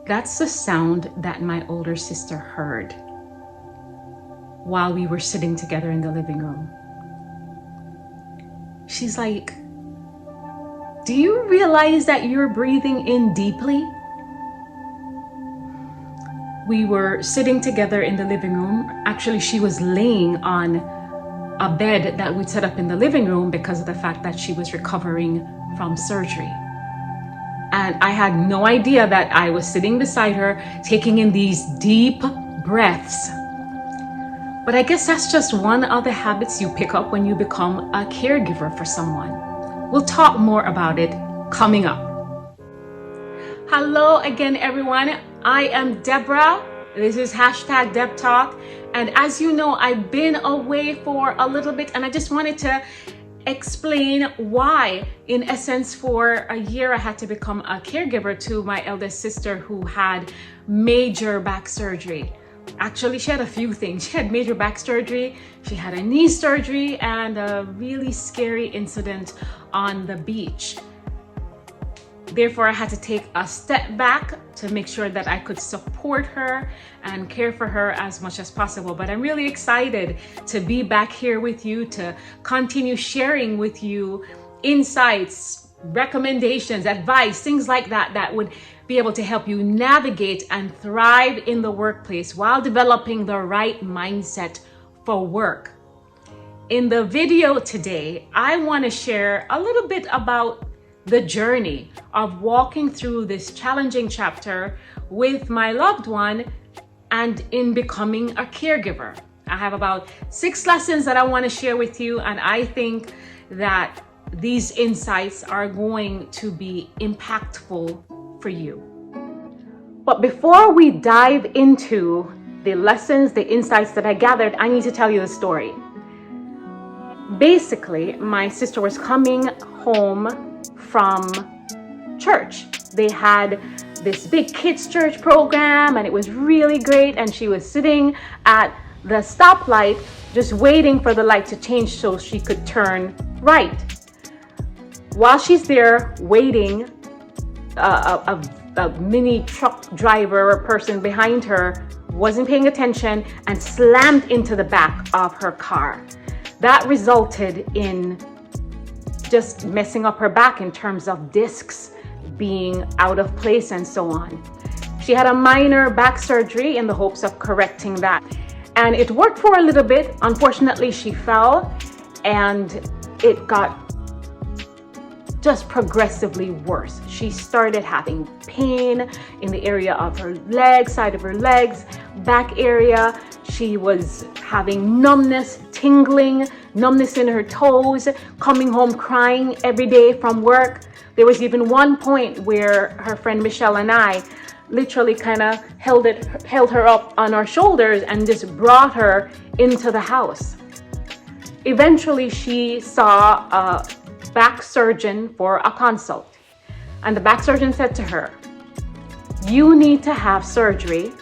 That's the sound that my older sister heard while we were sitting together in the living room. She's like, "Do you realize that you're breathing in deeply?" We were sitting together in the living room. Actually, she was laying on a bed that we'd set up in the living room because of the fact that she was recovering from surgery. And I had no idea that I was sitting beside her, taking in these deep breaths. But I guess that's just one of the habits you pick up when you become a caregiver for someone. We'll talk more about it coming up. Hello again, everyone. I am Deborah. This is hashtag Deb Talk. And as you know, I've been away for a little bit, and I just wanted to explain why. In essence, for a year, I had to become a caregiver to my eldest sister who had major back surgery. Actually, she had a few things. She had major back surgery, she had a knee surgery, and a really scary incident on the beach. Therefore, I had to take a step back to make sure that I could support her and care for her as much as possible. But I'm really excited to be back here with you, to continue sharing with you insights, recommendations, advice, things like that, that would be able to help you navigate and thrive in the workplace while developing the right mindset for work. In the video today, I want to share a little bit about the journey of walking through this challenging chapter with my loved one and in becoming a caregiver. I have about 6 lessons that I want to share with you, and I think that these insights are going to be impactful for you. But before we dive into the lessons, the insights that I gathered, I need to tell you the story. Basically, my sister was coming home from church. They had this big kids church program and it was really great, and she was sitting at the stoplight just waiting for the light to change so she could turn right. While she's there waiting, a mini truck driver or person behind her wasn't paying attention and slammed into the back of her car. That resulted in just messing up her back in terms of discs being out of place and so on. She had a minor back surgery in the hopes of correcting that. And it worked for a little bit. Unfortunately, she fell and it got just progressively worse. She started having pain in the area of her legs, side of her legs, back area. She was having numbness, tingling, numbness in her toes, coming home crying every day from work. There was even one point where her friend Michelle and I literally kind of held her up on our shoulders and just brought her into the house. Eventually, she saw a back surgeon for a consult. And the back surgeon said to her, "You need to have surgery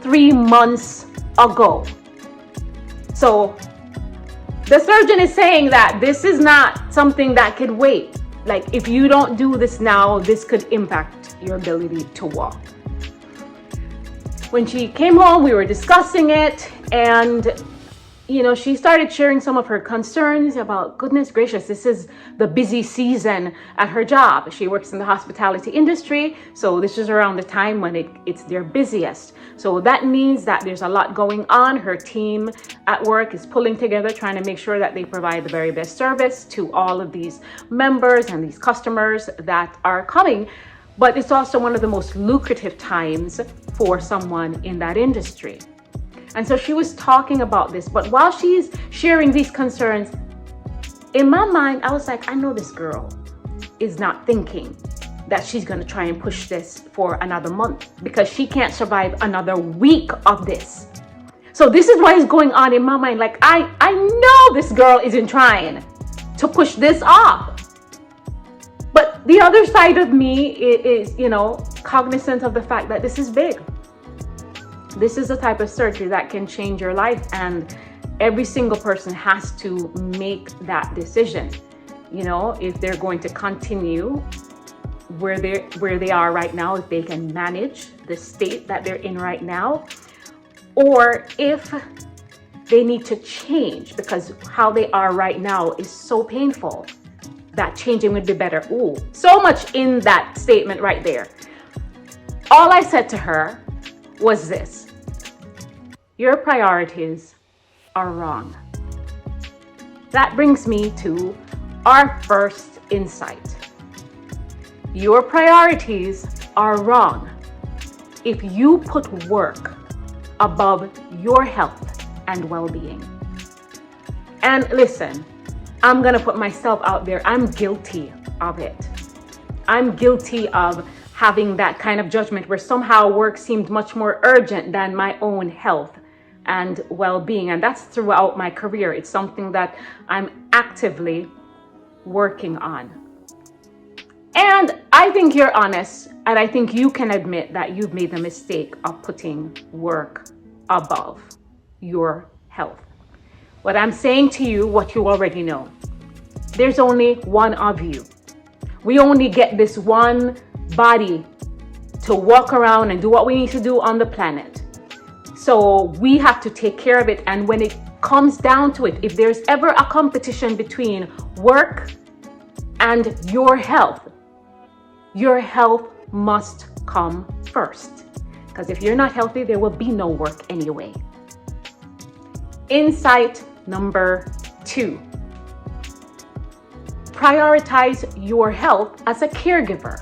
3 months ago." So the surgeon is saying that this is not something that could wait. Like, if you don't do this now, this could impact your ability to walk. When she came home, we were discussing it, and she started sharing some of her concerns about, goodness gracious, this is the busy season at her job. She works in the hospitality industry, so this is around the time when it's their busiest. So that means that there's a lot going on. Her team at work is pulling together, trying to make sure that they provide the very best service to all of these members and these customers that are coming. But it's also one of the most lucrative times for someone in that industry. And so she was talking about this, but while she's sharing these concerns, in my mind, I was like, I know this girl is not thinking that she's going to try and push this for another month, because she can't survive another week of this. So this is what is going on in my mind. Like, I know this girl isn't trying to push this off. But the other side of me is, cognizant of the fact that this is big. This is the type of surgery that can change your life, and every single person has to make that decision. If they're going to continue where they are right now, if they can manage the state that they're in right now, or if they need to change because how they are right now is so painful that changing would be better. Ooh, so much in that statement right there. All I said to her was this: your priorities are wrong. That brings me to our first insight. Your priorities are wrong if you put work above your health and well-being. And listen, I'm gonna put myself out there. I'm guilty of it. I'm guilty of having that kind of judgment where somehow work seemed much more urgent than my own health and well-being. And that's throughout my career. It's something that I'm actively working on. And I think you're honest, and I think you can admit that you've made the mistake of putting work above your health. What I'm saying to you, what you already know, there's only one of you. We only get this one body to walk around and do what we need to do on the planet. So we have to take care of it. And when it comes down to it, if there's ever a competition between work and your health must come first. Because if you're not healthy, there will be no work anyway. Insight number 2. Prioritize your health as a caregiver.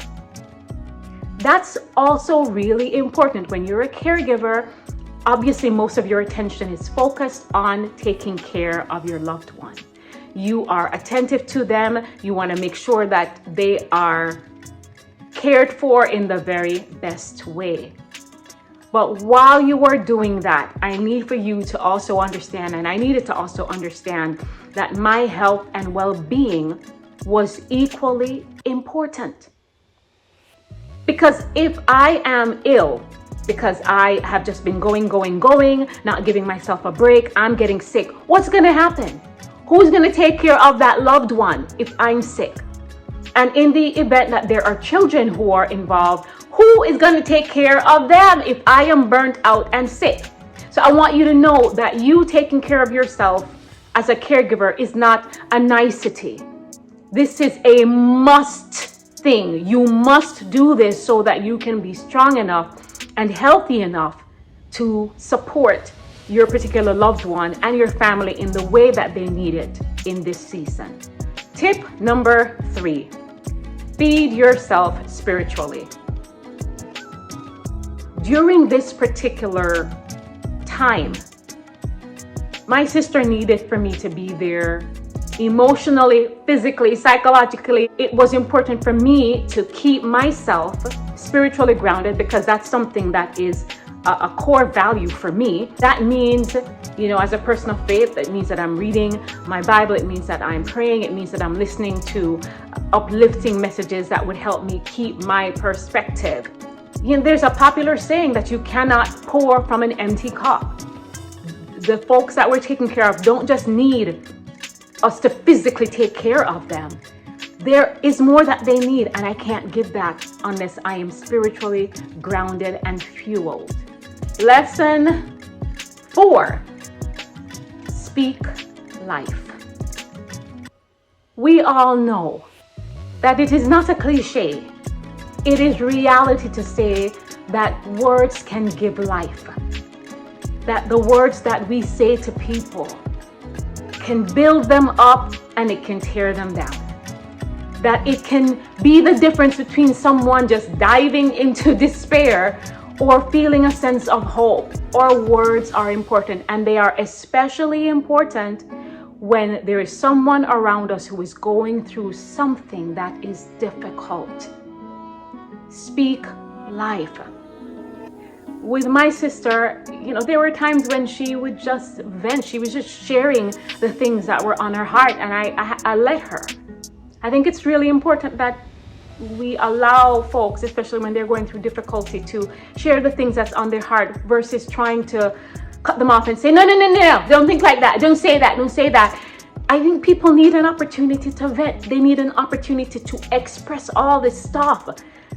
That's also really important. When you're a caregiver, obviously most of your attention is focused on taking care of your loved one. You are attentive to them. You want to make sure that they are cared for in the very best way. But while you are doing that, I need for you to also understand, and I needed to also understand, that my health and well-being was equally important. Because if I am ill, because I have just been going, not giving myself a break, I'm getting sick, what's going to happen? Who's going to take care of that loved one if I'm sick? And in the event that there are children who are involved, who is going to take care of them if I am burnt out and sick? So I want you to know that you taking care of yourself as a caregiver is not a nicety. This is a must thing. You must do this so that you can be strong enough and healthy enough to support your particular loved one and your family in the way that they need it in this season. Tip number 3, feed yourself spiritually. During this particular time, my sister needed for me to be there emotionally, physically, psychologically. It was important for me to keep myself spiritually grounded because that's something that is a core value for me. That means, as a person of faith, it means that I'm reading my Bible. It means that I'm praying. It means that I'm listening to uplifting messages that would help me keep my perspective. There's a popular saying that you cannot pour from an empty cup. The folks that we're taking care of don't just need us to physically take care of them. There is more that they need, and I can't give that unless I am spiritually grounded and fueled. Lesson 4, speak life. We all know that it is not a cliche. It is reality to say that words can give life. That the words that we say to people can build them up and it can tear them down. That it can be the difference between someone just diving into despair or feeling a sense of hope. Our words are important, and they are especially important when there is someone around us who is going through something that is difficult. Speak life. With my sister, there were times when she would just vent. She was just sharing the things that were on her heart, and I let her. I think it's really important that we allow folks, especially when they're going through difficulty, to share the things that's on their heart versus trying to cut them off and say, no, don't think like that. Don't say that. I think people need an opportunity to vent. They need an opportunity to express all this stuff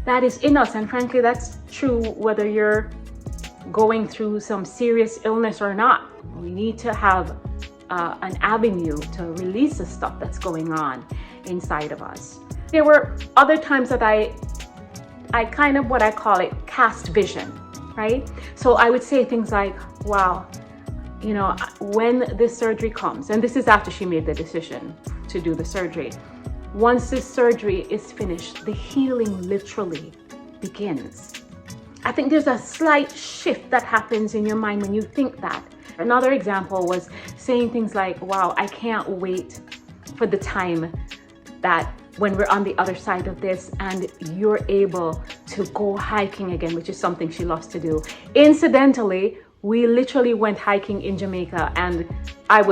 that is in us. And frankly, that's true whether you're going through some serious illness or not. We need to have an avenue to release the stuff that's going on inside of us. There were other times that I kind of, what I call it, cast vision, right? So I would say things like, wow, you know, when this surgery comes, and this is after she made the decision to do the surgery, once this surgery is finished, the healing literally begins. I think there's a slight shift that happens in your mind when you think that. Another example was saying things like, wow, I can't wait for the time that when we're on the other side of this and you're able to go hiking again, which is something she loves to do. Incidentally, we literally went hiking in Jamaica, and I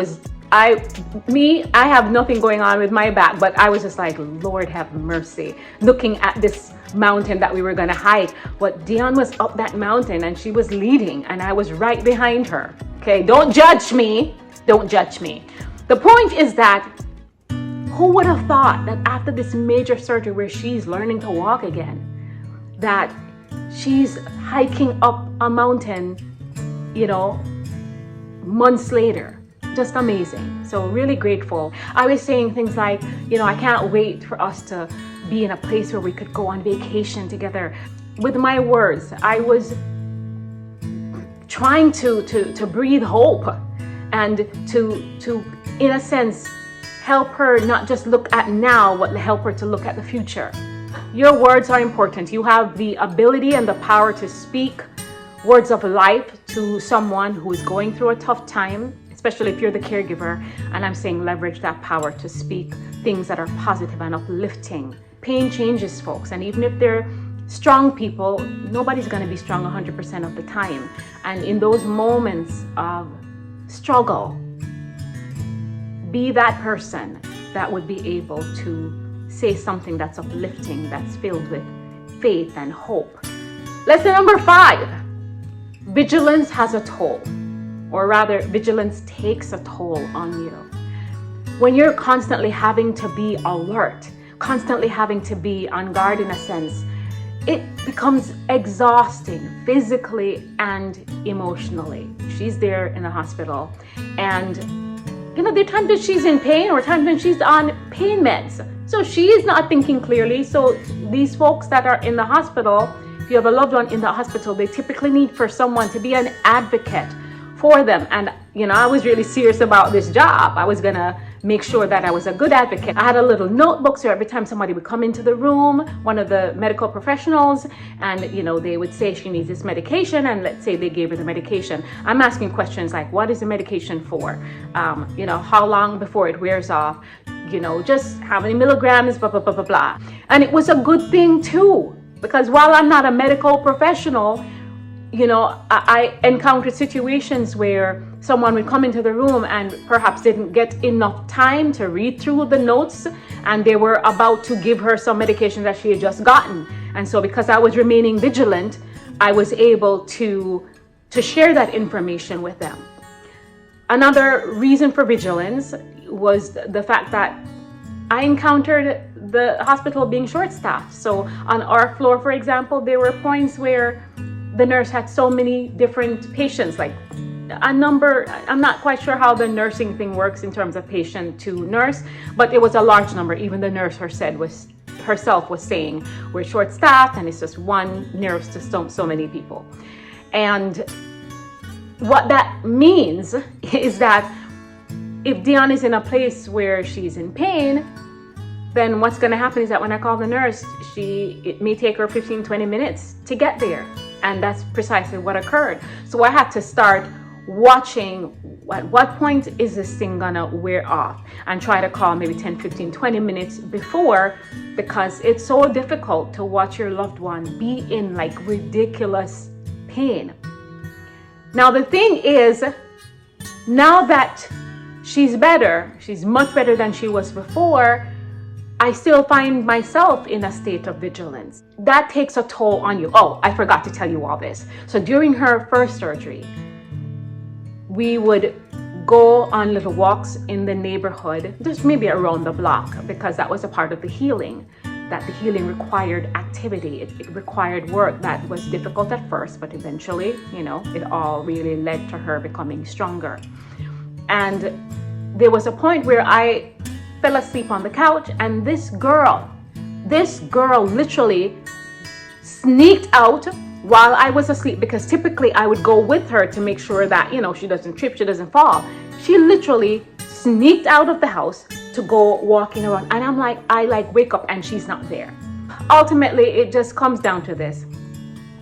have nothing going on with my back, but I was just like, Lord have mercy, looking at this mountain that we were gonna hike. But Dion was up that mountain and she was leading and I was right behind her. Okay, don't judge me. Don't judge me. The point is that who would have thought that after this major surgery where she's learning to walk again, that she's hiking up a mountain, you know, months later. Just amazing. So really grateful. I was saying things like, you know, I can't wait for us to be in a place where we could go on vacation together. With my words, I was trying to breathe hope and to in a sense help her not just look at now, but help her to look at the future. Your words are important. You have the ability and the power to speak words of life to someone who is going through a tough time, especially if you're the caregiver. And I'm saying leverage that power to speak things that are positive and uplifting. Pain changes folks, and even if they're strong people, nobody's going to be strong 100% of the time. And in those moments of struggle, be that person that would be able to say something that's uplifting, that's filled with faith and hope. Lesson number 5. Vigilance has a toll, or rather, vigilance takes a toll on you. When you're constantly having to be alert, constantly having to be on guard in a sense, it becomes exhausting physically and emotionally. She's there in the hospital, and you know, there are times that she's in pain or times when she's on pain meds. So she is not thinking clearly. So these folks that are in the hospital, if you have a loved one in the hospital, they typically need for someone to be an advocate for them. And, you know, I was really serious about this job. I was going to make sure that I was a good advocate. I had a little notebook, so every time somebody would come into the room, one of the medical professionals, and, you know, they would say she needs this medication, and let's say they gave her the medication. I'm asking questions like, what is the medication for? You know, how long before it wears off? You know, just how many milligrams, blah, blah, blah, blah, blah. And it was a good thing too, because while I'm not a medical professional, you know, I encountered situations where someone would come into the room and perhaps didn't get enough time to read through the notes, and they were about to give her some medication that she had just gotten. And so because I was remaining vigilant, I was able to share that information with them. Another reason for vigilance was the fact that I encountered the hospital being short-staffed. So on our floor, for example, there were points where the nurse had so many different patients, like a number. I'm not quite sure how the nursing thing works in terms of patient to nurse, but it was a large number. Even the nurse herself was saying, we're short-staffed and it's just one nurse to so many people. And what that means is that if Dion is in a place where she's in pain, then what's going to happen is that when I call the nurse, it may take her 15-20 minutes to get there. And that's precisely what occurred. So I had to start watching at what point is this thing gonna wear off, and try to call maybe 10, 15, 20 minutes before, because it's so difficult to watch your loved one be in like ridiculous pain. Now the thing is, now that she's better, she's much better than she was before, I still find myself in a state of vigilance. That takes a toll on you. Oh, I forgot to tell you all this. So during her first surgery, we would go on little walks in the neighborhood, just maybe around the block, because that was a part of the healing. That the healing required activity. It required work that was difficult at first, but eventually, it all really led to her becoming stronger. And there was a point where I fell asleep on the couch, and this girl literally sneaked out while I was asleep, because typically I would go with her to make sure that, she doesn't trip, she doesn't fall. She literally sneaked out of the house to go walking around, and I wake up and she's not there. Ultimately, it just comes down to this.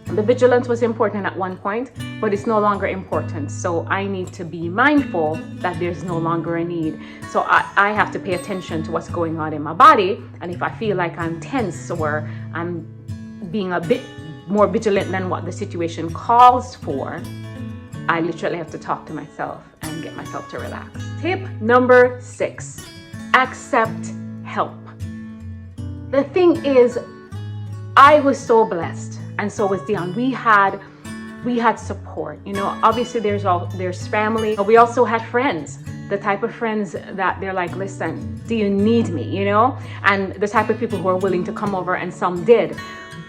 The vigilance was important at one point, but it's no longer important. So I need to be mindful that there's no longer a need. So I have to pay attention to what's going on in my body. And if I feel like I'm tense or I'm being a bit more vigilant than what the situation calls for, I literally have to talk to myself and get myself to relax. Tip number 6, accept help. The thing is, I was so blessed, and so was Dion. We had support. Obviously there's family. We also had friends, the type of friends that they're like, listen, do you need me? And the type of people who are willing to come over, and some did,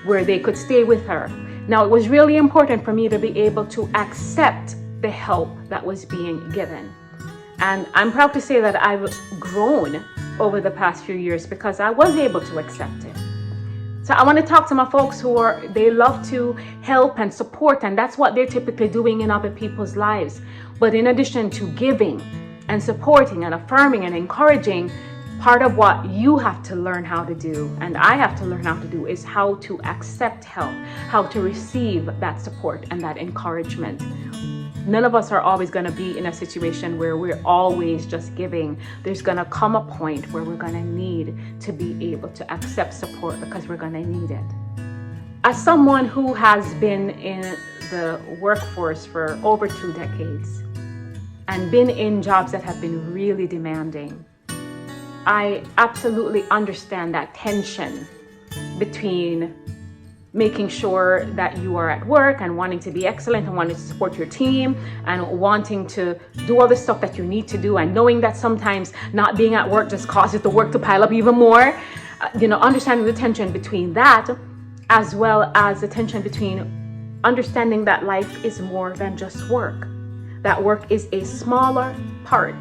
where they could stay with her. Now, it was really important for me to be able to accept the help that was being given. And I'm proud to say that I've grown over the past few years because I was able to accept it. So I want to talk to my folks they love to help and support, and that's what they're typically doing in other people's lives. But in addition to giving and supporting and affirming and encouraging, part of what you have to learn how to do, and I have to learn how to do, is how to accept help, how to receive that support and that encouragement. None of us are always going to be in a situation where we're always just giving. There's going to come a point where we're going to need to be able to accept support, because we're going to need it. As someone who has been in the workforce for over 2 decades and been in jobs that have been really demanding, I absolutely understand that tension between making sure that you are at work and wanting to be excellent and wanting to support your team and wanting to do all the stuff that you need to do, and knowing that sometimes not being at work just causes the work to pile up even more. Understanding the tension between that, as well as the tension between understanding that life is more than just work. That work is a smaller part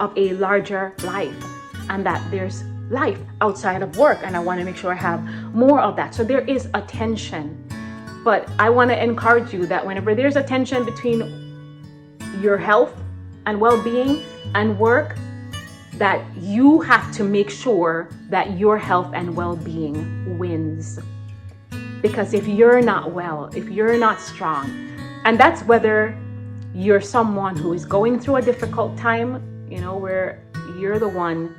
of a larger life, and that there's life outside of work, and I want to make sure I have more of that. So there is a tension, but I want to encourage you that whenever there's a tension between your health and well-being and work, that you have to make sure that your health and well-being wins. Because if you're not well, if you're not strong, and that's whether you're someone who is going through a difficult time, where you're the one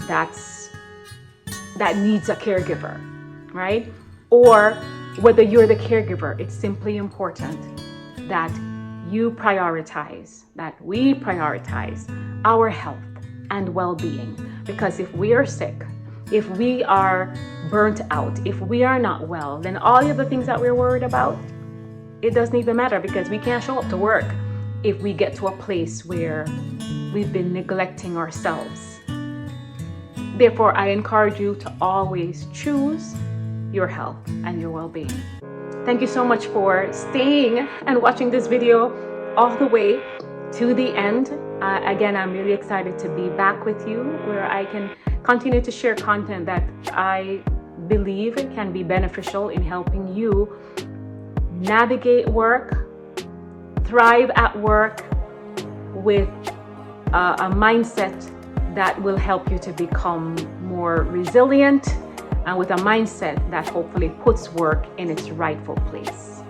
that needs a caregiver, right? Or whether you're the caregiver, it's simply important that you prioritize, that we prioritize our health and well-being. Because if we are sick, if we are burnt out, if we are not well, then all the other things that we're worried about, it doesn't even matter, because we can't show up to work if we get to a place where we've been neglecting ourselves. Therefore, I encourage you to always choose your health and your well-being. Thank you so much for staying and watching this video all the way to the end. Again, I'm really excited to be back with you, where I can continue to share content that I believe can be beneficial in helping you navigate work, thrive at work with a mindset that will help you to become more resilient, and with a mindset that hopefully puts work in its rightful place.